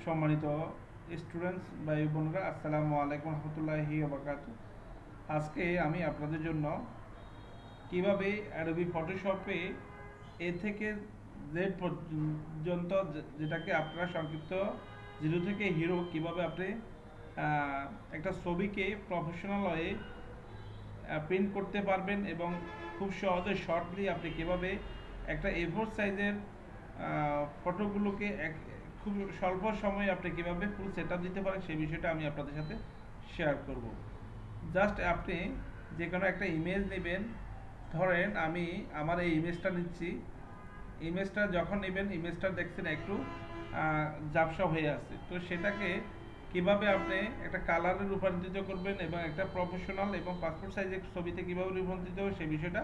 সম্মানিত স্টুডেন্টস ভাই বোনেরা, আসসালামু আলাইকুম রহমতুল্লাহি ওয়া বারাকাতুহু। আজকে আমি আপনাদের জন্য কিভাবে অ্যাডোবি ফটোশপে এ থেকে জেড পর্যন্ত, যেটাকে আপনারা সংক্ষিপ্ত জিরো থেকে হিরো, কিভাবে আপনি একটা ছবিকে প্রফেশনাল হয়ে প্রিন্ট করতে পারবেন এবং খুব সহজে শর্টলি আপনি কিভাবে একটা এ4 সাইজের ফটোগুলোকে খুব স্বল্প সময়ে আপনি কিভাবে ফুল সেট দিতে পারেন, সেই বিষয়টা আমি আপনাদের সাথে শেয়ার করব। জাস্ট আপনি যে কোনো একটা ইমেজ নেবেন। ধরেন আমি আমার এই ইমেজটা নিচ্ছি। ইমেজটা যখন নেবেন, ইমেজটা দেখছেন একটু ঝাপসা হয়ে আছে, তো সেটাকে কিভাবে আপনি একটা কালারে রূপান্তরিত করবেন এবং একটা প্রফেশনাল এবং পাসপোর্ট সাইজের ছবিতে কিভাবে রূপান্তরিত হবে সেই বিষয়টা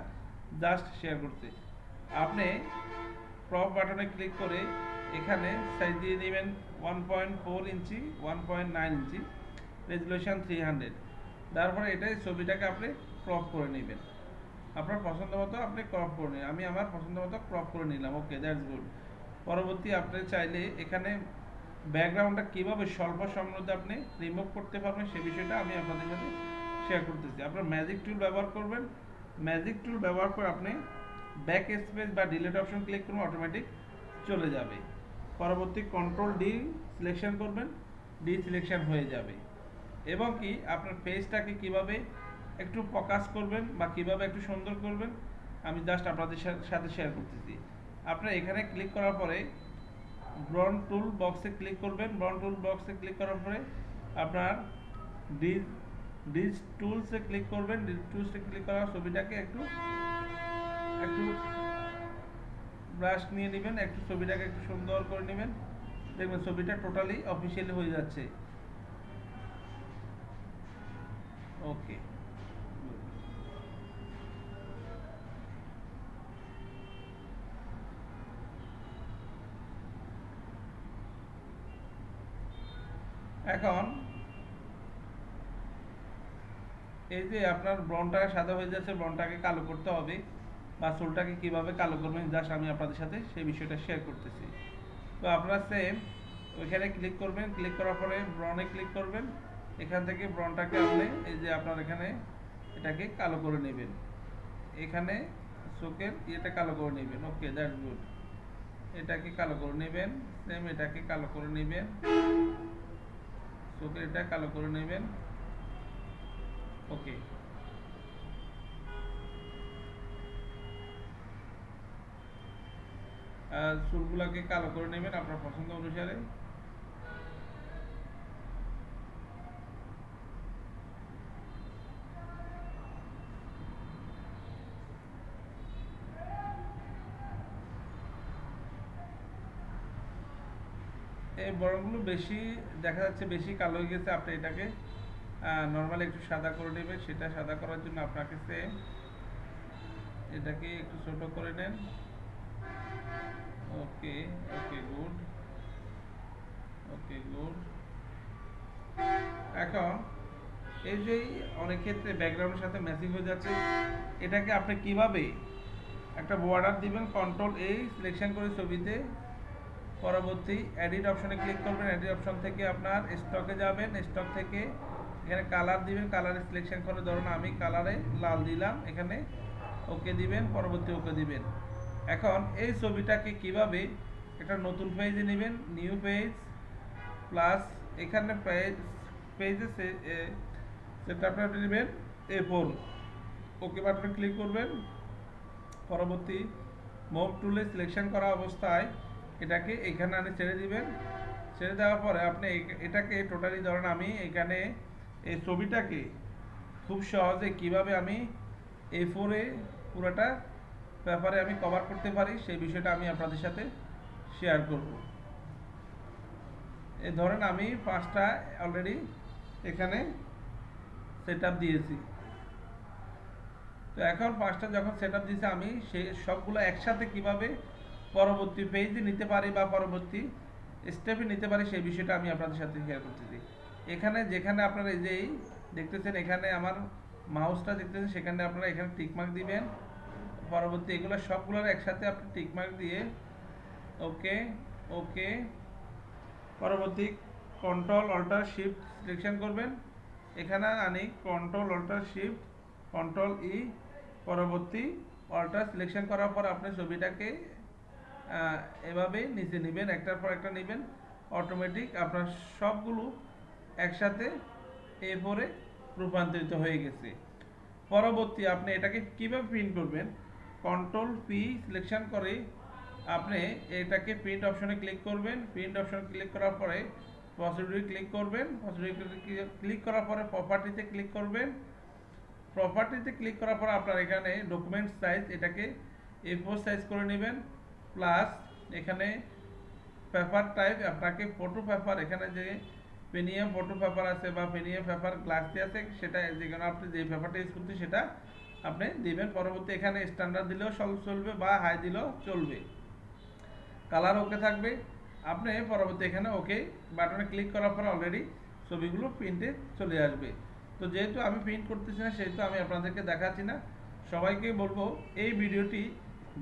জাস্ট শেয়ার করতে। আপনি ক্রপ বাটনে ক্লিক করে এখানে সাইজ দিয়ে নেবেন 1.4 ইঞ্চি, 1.9 ইঞ্চি, রেজুলেশন 300। তারপরে এটাই ছবিটাকে আপনি ক্রপ করে নেবেন। আপনার পছন্দ মতো আপনি ক্রপ করে নিন। আমি আমার পছন্দ মতো ক্রপ করে নিলাম। ওকে, দ্যাটস গুড। পরবর্তী আপনি চাইলে এখানে ব্যাকগ্রাউন্ডটা কীভাবে স্বল্প সময়ের মধ্যে আপনি রিমুভ করতে পারবেন সে বিষয়টা আমি আপনাদের সাথে শেয়ার করতেছি। আপনার ম্যাজিক টুল ব্যবহার করবেন। ম্যাজিক টুল ব্যবহার করে আপনি ব্যাক স্পেস বা ডিলিট অপশন ক্লিক করুন, অটোমেটিক চলে যাবে। পরবর্তী কন্ট্রোল ডি সিলেকশন করবেন, ডি সিলেকশন হয়ে যাবে। এবং কি আপনার পেজটাকে কিভাবে একটু ফোকাস করবেন বা কিভাবে একটু সুন্দর করবেন আমি জাস্ট আপনাদের সাথে শেয়ার করতেছি। আপনারা এখানে ক্লিক করার পরে ব্রন টুল বক্সে ক্লিক করবেন। ব্রন টুল বক্সে ক্লিক করার পরে আপনার ডিজ ডিজ টুলসে ক্লিক করবেন। ডিজ টুলসে ক্লিক করার ছবিটাকে একটু একটু ব্রাশ নিয়ে নেবেন, একটু ছবিটাকে একটু সুন্দর করে নেবেন। দেখবেন ছবিটা টোটালি অফিসিয়ালি হয়ে যাচ্ছে। ওকে, এখন এই যে আপনার ব্রনটা সাদা হয়ে যাচ্ছে, ব্রনটাকে কালো করতে হবে বা চুলটাকে কিভাবে কালো করবেন জাস্ট আমি আপনাদের সাথে সেই বিষয়টা শেয়ার করতেছি। তো আপনারা সেম ওইখানে ক্লিক করবেন। ক্লিক করার পরে ব্রনে ক্লিক করবেন। এখান থেকে ব্রনটাকে আপনি এই যে আপনার এখানে এটাকে কালো করে নেবেন। এখানে চোখের ইয়েটা কালো করে নেবেন। ওকে, দ্যাটস গুড। এটাকে কালো করে নেবেন। সেম এটাকে কালো করে নেবেন। চোখের এটা কালো করে নেবেন। ওকে, চুলগুলোকে কালো করে নেবেন আপনার পছন্দ অনুসারে। এই বরংগুলো বেশি দেখা যাচ্ছে, বেশি কালো হয়ে গেছে। আপনি এটাকে নর্মালি একটু সাদা করে নেবেন। সেটা সাদা করার জন্য আপনাকে সেম এটাকে একটু ছোট করে নেন। ওকে, ওকে গুড, ওকে গুড। এখন এই যে অনেক ক্ষেত্রে ব্যাকগ্রাউন্ডের সাথে ম্যাচিং হয়ে যাচ্ছে, এটাকে আপনি কিভাবে একটা বর্ডার দিবেন। কন্ট্রোল এ সিলেকশন করে ছবিতে পরবর্তী এডিট অপশনে ক্লিক করবেন। এডিট অপশন থেকে আপনার স্টকে যাবেন। স্টক থেকে এখানে কালার দিবেন। কালারে সিলেকশন করে ধরুন আমি কালারে লাল দিলাম, এখানে ওকে দিবেন। পরবর্তী ওকে দিবেন। এখন এই ছবিটাকে কিভাবে একটা নতুন পেজে নেবেন, নিউ পেজ প্লাস এখানে পেজে সেটা আপনার নেবেন A4। ওকে বাটনে ক্লিক করবেন। পরবর্তী মুভ টুলে সিলেকশন করা অবস্থায় এটাকে এখানে আনি ছেড়ে দিবেন। ছেড়ে দেওয়ার পরে আপনি এটাকে টোটালি ধরেন আমি এখানে এই ছবিটাকে খুব সহজে কিভাবে আমি A4-এ পুরোটা পেপারে আমি কভার করতে পারি সেই বিষয়টা আমি আপনাদের সাথে শেয়ার করব। এই ধরেন আমি 5টা অলরেডি এখানে সেট দিয়েছি। তো এখন 5টা যখন সেট দিয়েছি, আমি সেই সবগুলো একসাথে কিভাবে পরবর্তী পেজে নিতে পারি বা পরবর্তী স্টেপে নিতে পারি সেই বিষয়টা আমি আপনাদের সাথে শেয়ার করতেছি। এখানে যেখানে আপনারা এই যে দেখতেছেন, এখানে আমার মাউসটা দেখতেছেন, সেখানে আপনারা এখানে টিকমার্ক দিবেন। পরবর্তী এগুলো সবগুলোর একসাথে আপনি টিকমার্ক দিয়ে ওকে, ওকে, পরবর্তী কন্ট্রোল অল্টার শিফট সিলেকশন করবেন, এখানে আনি control Alt shift control E, পরবর্তী অল্টার সিলেকশন করার পর আপনি ছবিটাকে এভাবে নিচে নেবেন, একটার পর একটা নেবেন, অটোমেটিক আপনার সবগুলো একসাথে A4 এ রূপান্তরিত হয়ে গেছে। পরবর্তী আপনি এটাকে কীভাবে প্রিন্ট করবেন, কন্ট্রোল পি সিলেকশন করে আপনি এটাকে প্রিন্ট অপশনে ক্লিক করবেন, প্রিন্ট অপশন ক্লিক করার পরে প্রসিডিউরে ক্লিক করবেন, প্রসিডিউরে ক্লিক করার পরে প্রপার্টিতে ক্লিক করবেন, প্রপার্টিতে ক্লিক করার পর আপনার এখানে ডকুমেন্ট সাইজ এটাকে A4 সাইজ করে নেবেন, প্লাস এখানে পেপার টাইপ আপনাকে ফটো পেপার, এখানে যে প্রিমিয়াম ফটো পেপার আছে বা প্রিমিয়াম পেপার গ্লাসি আছে সেটা যেখানে আপনি যে পেপারটা ইউজ করতে সেটা আপনি দিবেন। পরবর্তী এখানে স্ট্যান্ডার্ড দিলেও চলবে বা হাই দিলেও চলবে, কালার ওকে থাকবে। আপনি পরবর্তী এখানে ওকে বাটনে ক্লিক করার পর অলরেডি ছবিগুলো প্রিন্টে চলে আসবে। তো যেহেতু আমি প্রিন্ট করতেছি না সেহেতু আমি আপনাদেরকে দেখাচ্ছি না। সবাইকে বলবো এই ভিডিওটি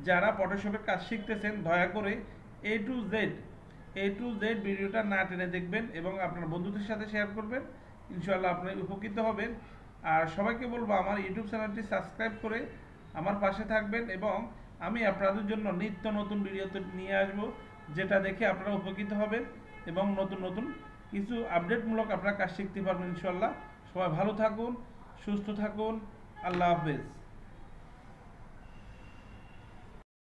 যারা ফটোশপের কাজ শিখতেছেন দয়া করে A to Z ভিডিওটা না টেনে দেখবেন এবং আপনার বন্ধুদের সাথে শেয়ার করবেন, ইনশাআল্লাহ আপনি উপকৃত হবেন। আর সবাইকে বলবো আমার ইউটিউব চ্যানেলটি সাবস্ক্রাইব করে আমার পাশে থাকবেন এবং আমি আপনাদের জন্য নিত্য নতুন ভিডিও নিয়ে আসব, যেটা দেখে আপনারা উপকৃত হবেন এবং নতুন নতুন কিছু আপডেটমূলক আপনারা কাজ শিখতে পারবেন ইনশাআল্লাহ। সবাই ভালো থাকুন, সুস্থ থাকুন, আল্লাহ হাফেজ।